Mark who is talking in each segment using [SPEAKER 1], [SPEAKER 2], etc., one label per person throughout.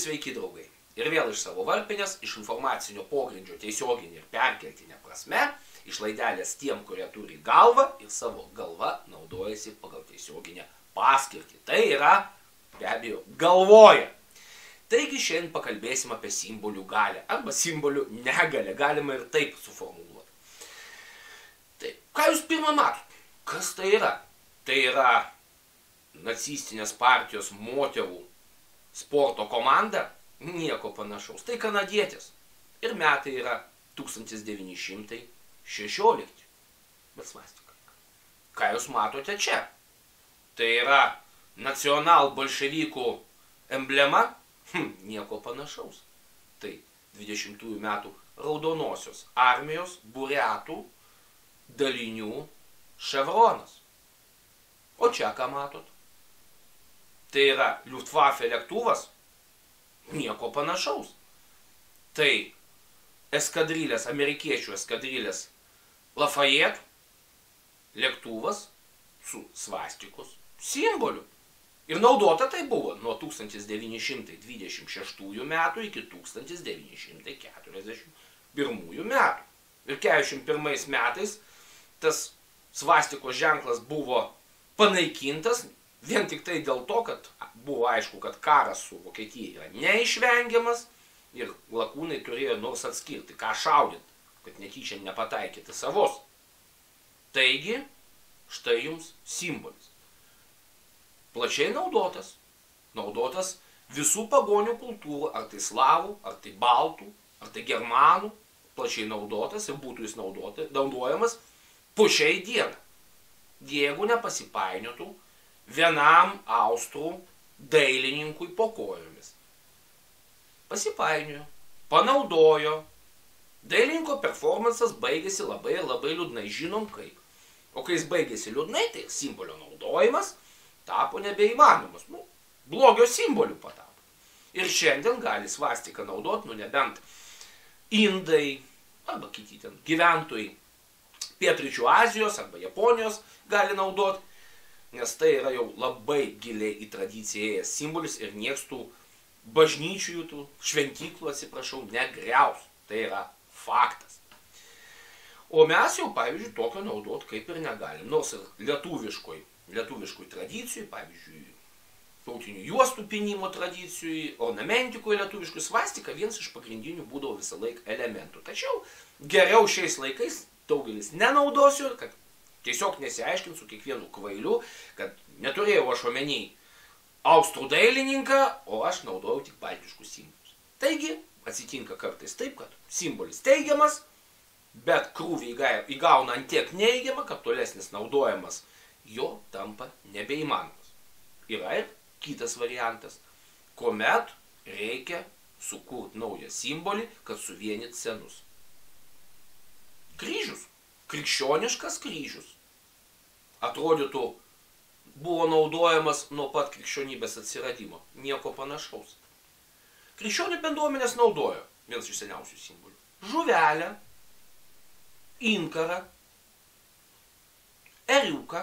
[SPEAKER 1] sveiki draugai. Ir vėl iš savo varpinės, iš informacinio pogrindžio tiesioginė ir perkeltinė prasme, iš laidelės tiem, kurie turi galvą ir savo galva naudojasi pagal tiesioginę paskirtį. Tai yra, be abejo, galvoja. Taigi šiandien pakalbėsim apie simbolių galę arba simbolių negalę. Galima ir taip suformuluoti. Tai, ką jūs pirmą matot? Kas tai yra? Tai yra nacistinės partijos moterų sporto komanda? Nieko panašaus. Tai kanadietis. Ir metai yra 1916. Bet svastika. Ką jūs matote čia? Tai yra nacionalbolševikų emblema? Nieko panašaus. Tai 20 metų raudonosios armijos buriatų dalinių ševronas. O čia ką matot? Tai yra Luftwaffe lėktuvas? Nieko panašaus. Tai eskadrilės, amerikiečių eskadrilės Lafayette lėktuvas su svastikos simboliu. Ir naudota tai buvo nuo 1926 metų iki 1941 metų. Ir 1941 metais tas svastikos ženklas buvo panaikintas vien tik tai dėl to, kad buvo aišku, kad karas su Vokietija yra neišvengiamas ir lakūnai turėjo nors atskirti, ką šaudyti, kad netyčia nepataikyti savos. Taigi, štai jums simbolis. Plačiai naudotas. Naudotas visų pagonių kultūrų, ar tai slavų, ar tai baltų, ar tai germanų. Plačiai naudotas ir būtų jis naudojamas po šiai dieną. Jeigu nepasipainiotų vienam austrų dailininkui po kojomis. Pasipainiojo, panaudojo. Dailininko performansas baigėsi labai liūdnai, žinom kaip. O kai jis baigėsi liūdnai, tai simbolio naudojimas tapo nebeįmanomas. Blogio simboliu patapo. Ir šiandien gali svastiką naudoti, nebent indai arba kiti ten gyventojai Pietryčių Azijos arba Japonijos gali naudoti, nes tai yra jau labai giliai į tradiciją ėjęs simbolis ir nieks tų bažnyčių, tų šventyklų, atsiprašau, negriaus. Tai yra faktas. O mes jau, pavyzdžiui, tokio naudot kaip ir negalim. Nors ir lietuviškoj tradicijoj, pavyzdžiui, tautinių juostų pynimo tradicijoj, ornamentikoj lietuviškoj svastika vienas iš pagrindinių būdavo visą laiką elementų. Tačiau geriau šiais laikais daugelis nenaudosiu, kad tiesiog nesiaiškint su kiekvienu kvailiu, kad neturėjau aš omeny austrų dailininką, o aš naudojau tik baltiškus simbolius. Taigi, atsitinka kartais taip, kad simbolis teigiamas, bet krūvį įgauna ant tiek neigiamą, kad tolesnis naudojimas jo tampa nebeįmanomas. Yra ir kitas variantas, kuomet reikia sukurti naują simbolį, kad suvienyt senus. Kryžius. Krikščioniškas kryžius. Atrodytų, buvo naudojamas nuo pat krikščionybės atsiradimo. Nieko panašaus. Krikščionių bendruomenės naudojo vienas iš seniausių simbolių. Žuvelę, inkarą, ėriuką,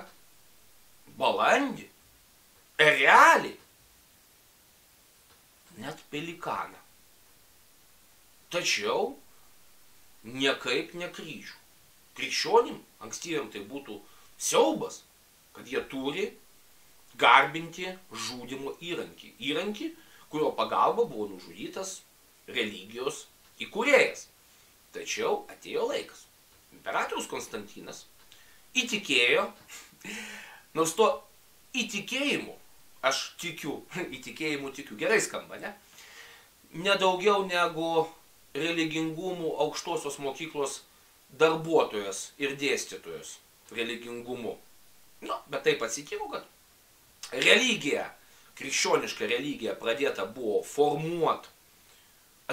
[SPEAKER 1] balandį, erelį, net pelikaną. Tačiau niekaip ne kryžių. Krikščionim, ankstyviam tai būtų siaubas, kad jie turi garbinti žudymo įrankį. Įrankį, kurio pagalba buvo nužudytas religijos įkūrėjas. Tačiau atėjo laikas. Imperatorius Konstantinas įtikėjo, nors to įtikėjimu, aš tikiu, įtikėjimu tikiu, gerai skamba, ne? Nedaugiau negu religingumų aukštosios mokyklos darbuotojas ir dėstytojas religingumu. Bet taip atsitiko, kad religija, krikščioniška religija pradėta buvo formuoti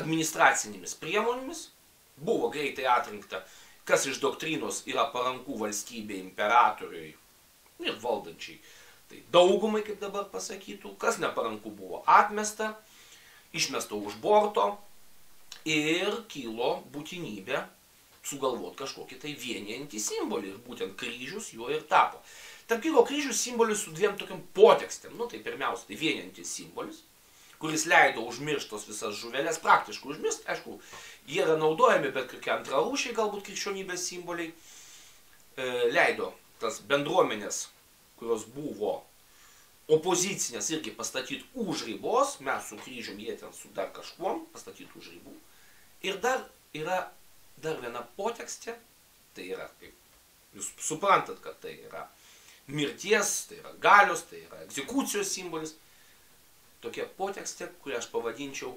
[SPEAKER 1] administracinėmis priemonėmis, buvo greitai atrinkta, kas iš doktrinos yra paranku valstybei, imperatoriui ir valdančiai. Tai daugumai, kaip dabar pasakytų, kas neparanku buvo atmesta, išmesta už borto ir kilo būtinybė sugalvoti kažkokį tai vienijantį simbolį. Ir būtent kryžius juo ir tapo. Tarp kitko, kryžius simbolis su dviem tokiam potekstėm. Tai pirmiausia, tai vienijantis simbolis, kuris leido užmirštos visas žuvelės, praktiškai užmiršti, aišku, jie yra naudojami, bet kokie antrarūšiai galbūt krikščionybės simboliai, leido tas bendruomenės, kurios buvo opozicinės, irgi pastatyti už ribos, mes su kryžium, jie ten su dar kažkuom, pastatyti už ribų. Ir dar yra dar viena potekstė, tai yra, kaip jūs suprantat, kad tai yra mirties, tai yra galios, tai yra egzekucijos simbolis. Tokia potekstė, kurią aš pavadinčiau,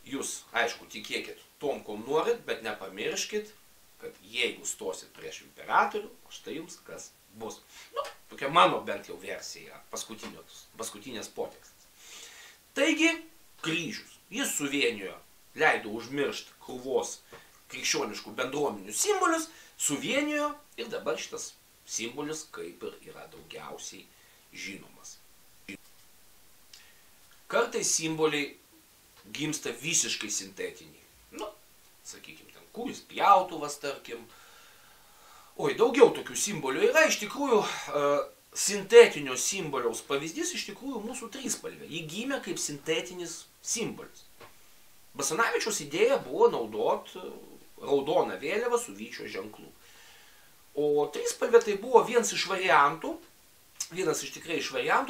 [SPEAKER 1] jūs, aišku, tikėkit tom, ko norit, bet nepamirškit, kad jeigu stosit prieš imperatorių, štai jums kas bus. Nu, tokia mano bent jau versija yra paskutinės potekstės. Taigi, kryžius, jis suvienijo, leido užmiršti krūvos krikščioniškų bendruomenių simbolius, suvienijo ir dabar šitas simbolis kaip ir yra daugiausiai žinomas. Kartais simboliai gimsta visiškai sintetiniai. Nu, sakykime, ten kūris pjautuvas, tarkim. Oi, daugiau tokių simbolių yra. Iš tikrųjų, sintetinio simboliaus pavyzdys iš tikrųjų mūsų trispalvė. Ji gimė kaip sintetinis simbolis. Basanavičiaus idėja buvo naudoti raudoną vėliavą su vyčio ženklu. O trispalvė tai buvo vienas iš variantų,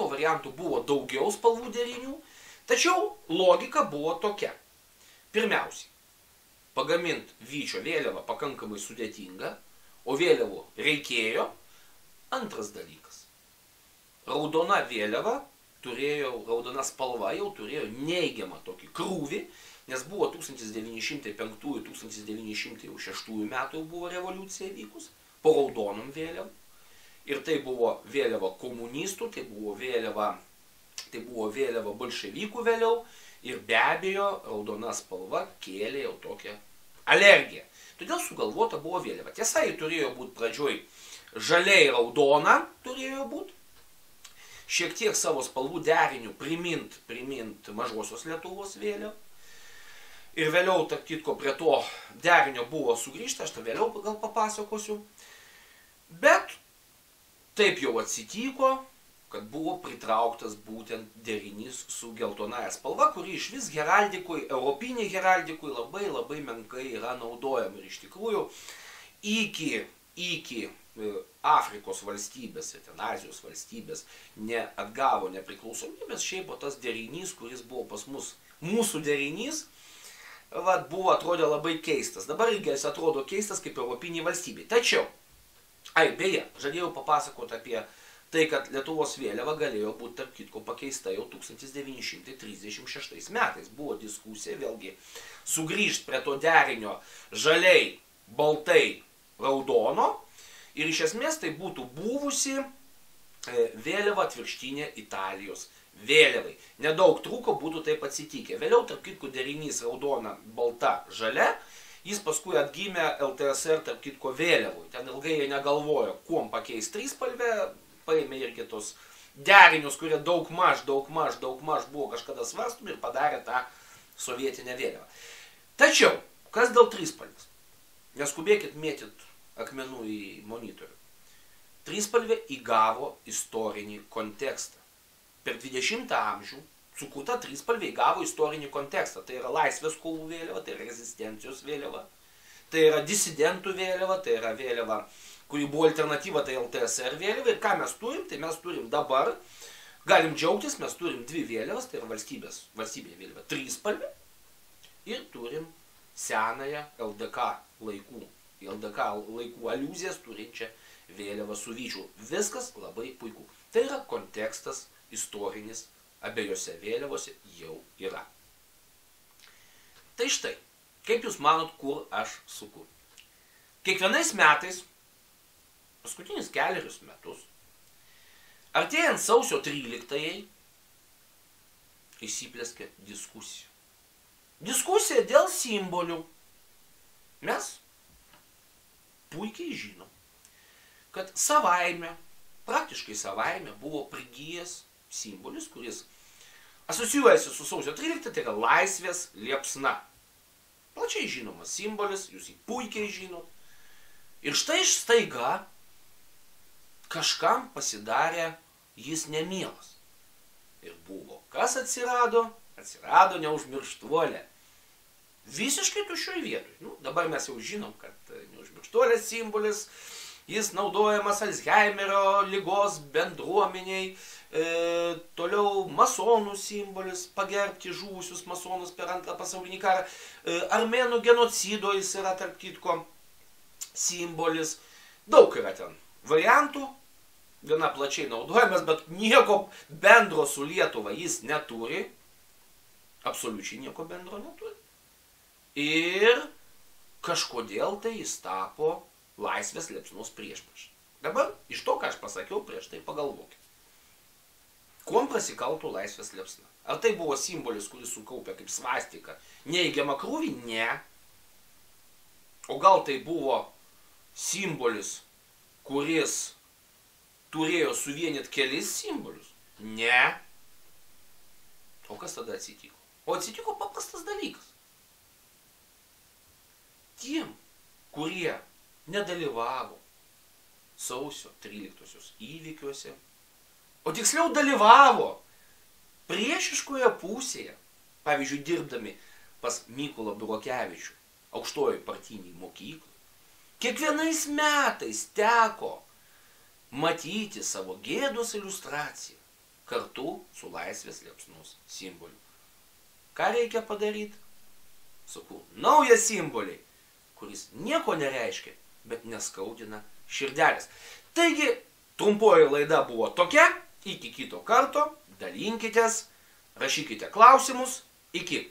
[SPEAKER 1] o variantų buvo daugiau spalvų derinių, tačiau logika buvo tokia. Pirmiausiai, pagaminti vyčio vėliavą pakankamai sudėtinga, o vėliavų reikėjo. Antras dalykas, raudona vėliava raudona spalva jau turėjo neigiamą tokį krūvį, nes buvo 1905-1906 metų jau buvo revoliucija vykus, po raudonom vėliavom. Ir tai buvo vėliava komunistų, tai buvo vėliava bolševikų vėliau. Ir be abejo, raudona spalva kėlė jau tokią alergiją. Todėl sugalvota buvo vėliava. Tiesa, ji turėjo būti pradžioj žaliai raudona, turėjo būti. Šiek tiek savo spalvų derinių primint mažosios Lietuvos vėliavą. Ir vėliau, tarp kitko, prie to derinio buvo sugrįžta, aš tą vėliau gal papasakosiu. Bet taip jau atsitiko, kad buvo pritrauktas būtent derinys su geltonaja spalva, kuri iš vis heraldikui, europiniai heraldikui labai menkai yra naudojama. Ir iš tikrųjų, iki Afrikos valstybės ir ten Azijos valstybės neatgavo nepriklausomybės, šiaip tas derinys, kuris buvo pas mus, mūsų derinys, atrodė labai keistas. Dabar irgi jis atrodo keistas kaip europiniai valstybei. Tačiau, beje, žadėjau papasakoti apie tai, kad Lietuvos vėliava galėjo būti, tarp kitko, pakeista jau 1936 metais. Buvo diskusija, vėlgi, sugrįžti prie to derinio žaliai, baltai, raudono. Ir iš esmės tai būtų buvusi vėliava atvirkštinė Italijos vėliavai. Nedaug trūko, būtų taip atsitikę. Vėliau, tarp kitko, derinys raudona, balta, žalia. Jis paskui atgimė LTSR, tarp kitko, vėliavui. Ten ilgai jie negalvojo, kuom pakeis trispalvę. Paėmė irgi tos derinius, kurie daugmaž buvo kažkada svarstomi ir padarė tą sovietinę vėliavą. Tačiau, kas dėl trispalvės? Neskubėkit mėtyt akmenų į monitorių. Trispalvė įgavo istorinį kontekstą. Per 20 amžių sukurta trispalvė įgavo istorinį kontekstą. Tai yra laisvės kovų vėliava, tai yra rezistencijos vėliava, tai yra disidentų vėliava, tai yra vėliava, kuri buvo alternatyva, tai LTSR vėliava. Ir ką mes turim? Tai mes turim dabar, galim džiaugtis, mes turim dvi vėliavas, tai yra valstybinė vėliava trispalvė ir turim senąją LDK laikų aliuzijas turinčią vėliavą su vyčiu. Viskas labai puiku. Tai yra kontekstas istorinis abiejose vėliavose jau yra. Tai štai, kaip jūs manot, kur aš suku? Kiekvienais metais, paskutinius kelerius metus, artėjant sausio 13-ąjai, įsiplėskė diskusija. Diskusija dėl simbolių. Mes puikiai žinom, kad praktiškai savaime buvo prigijęs simbolis, kuris asocijuojasi su sausio 13, tai yra laisvės liepsna. Plačiai žinomas simbolis, jūs jį puikiai žinot. Ir štai staiga kažkam pasidarė jis nemielas. Ir buvo, kas atsirado? atsirado neužmirštuolė. Visiškai tuščioj vietoj. Nu, dabar mes jau žinom, kad neužmirštuolės simbolis, jis naudojamas Alzheimerio ligos bendruomeniai, toliau masonų simbolis, pagerbti žuvusius masonus per Antrą pasaulinį karą, armėnų genocido jis yra tarp kitko simbolis. Daug yra ten variantų, gana plačiai naudojamas, bet nieko bendro su Lietuva jis neturi, absoliučiai nieko bendro neturi. Ir kažkodėl tai jis tapo laisvės liepsnos priešprieša. Dabar iš to, ką aš pasakiau prieš tai, pagalvokit. Kuom prasikaltų laisvės liepsna? Ar tai buvo simbolis, kuris sukaupė kaip svastika neigiamą krūvį? Ne. O gal tai buvo simbolis, kuris turėjo suvienyti kelis simbolius? Ne. O kas tada atsitiko? O atsitiko paprastas dalykas. Tiem, kurie nedalyvavo sausio 13-osios įvykiuose, o tiksliau dalyvavo priešiškoje pusėje, pavyzdžiui, dirbdami pas Mykolą Burokevičių aukštojoj partinėj mokyklai, kiekvienais metais teko matyti savo gėdos iliustraciją kartu su laisvės liepsnos simboliu. Ką reikia padaryti? Sakau, naują simbolį, kuris nieko nereiškia, bet neskaudina širdelės. Taigi, trumpoji laida buvo tokia, iki kito karto, dalinkitės, rašykite klausimus, iki.